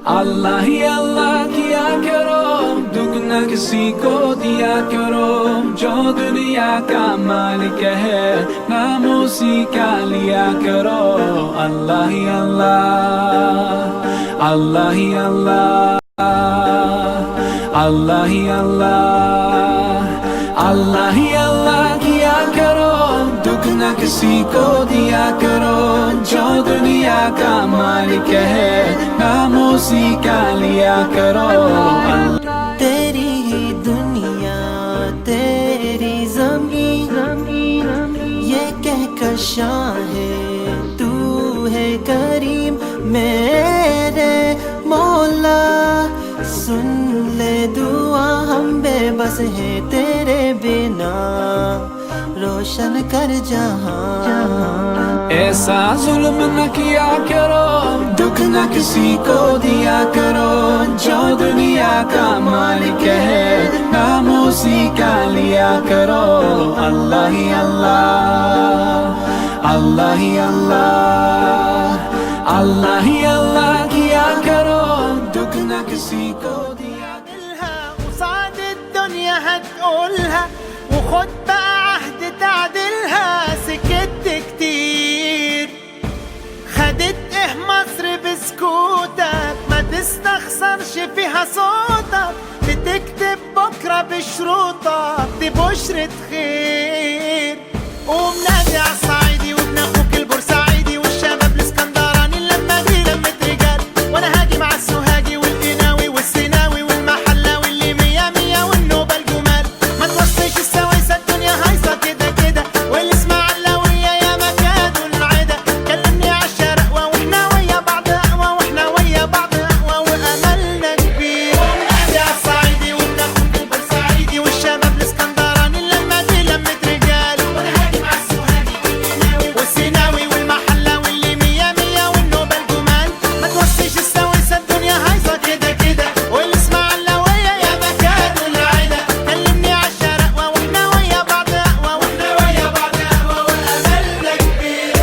अल्लाह ही अल्लाह किया करो, दुख न किसी को दिया करो। जो दुनिया का मालिक है, नाम उसी का लिया करो। अल्लाह ही अल्लाह, अल्लाह ही अल्लाह, अल्लाह ही अल्लाह, अल्लाह ही अल्लाह किया करो, दुख न किसी को दिया करो। जो दुनिया का मालिक है, नाम उसी का लिया करो। तेरी ही दुनिया तेरी ज़मीन, ये कहकर शाहे तू है करीम। मेरे मौला सुन ले दुआ, हम बेबस हैं तेरे बिना, रोशन कर जहां। ऐसा जुल्म न किया करो, दुख न किसी को दिया करो। जो दुनिया का मालिक है, नाम उसी का लिया करो। अल्लाह ही अल्लाह, अल्लाह ही अल्लाह, अल्लाह ही अल्लाह किया करो, दुख न किसी को दिया करो। وصاد الدنيا هتقولها، وخد بقى عهد تعدلها. سكت كتير، خدت ايه مصر بسكوتك؟ ما تستخسرش فيها صوتك، بتكتب بكرة بشروطك، دي بشرة خير. قوم نادي عالصعيدي وابن اخوك البورسعيدي والشباب الاسكندراني، لما دي لمة رجال. وانا هاجي مع السوهاجي والقناوي والسيناوي والمحلاوي، اللي مية مية والنوبة الجمال. ما توصيش السوايسة، الدنيا هايصة كده كده، والاسماعيلاوية يا مكان والعدا. كلمني عالشرقوة واحنا ويا بعض اقوى، واحنا ويا بعض اقوى واملنا كبير. قوم نادي عالصعيدي وابن اخوك البورسعيدي والشباب الاسكندراني، لما دي لمة رجال. وانا هاجي مع السوهاجي والقناوي والسيناوي والمحلاوي، اللي مية مية والنوبة الجمال. ما توصيش السوايسة، الدنيا هايصة كده كده، والاسماعيلاوية يا مكان والعدا. كلمني عالشرقوة واحنا ويا بعض اقوى، واحنا ويا بعض اقوى واملنا كبير.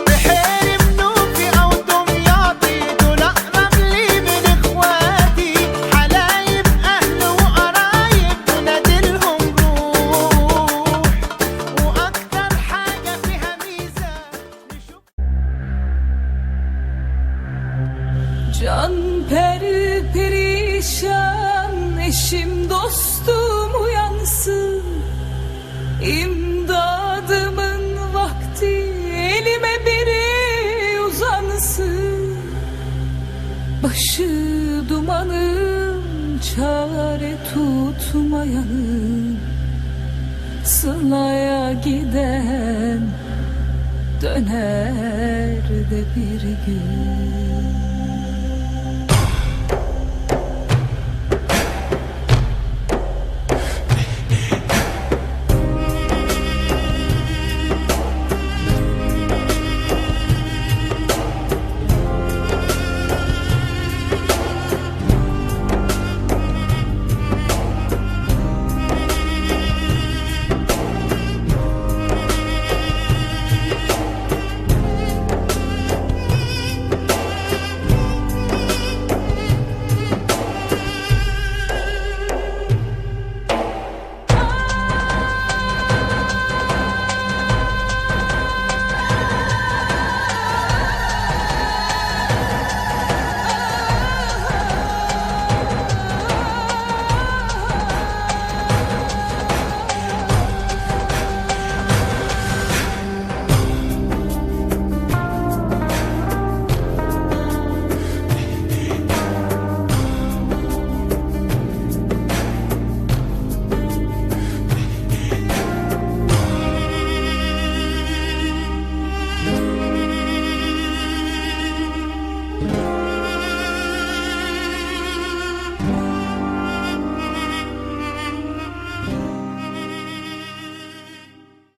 بحيري منوفي او دمياطي، دول اقرب لي من اخواتي. حلايب اهل وقرايب ونادلهم روح، واكتر حاجة فيها ميزة نشوف. Can peri perişan, eşim dostum uyansın. İmdadımın vakti, elime biri uzansın. Başı dumanım, çare tutmayanım. Sılaya giden döner de bir gün.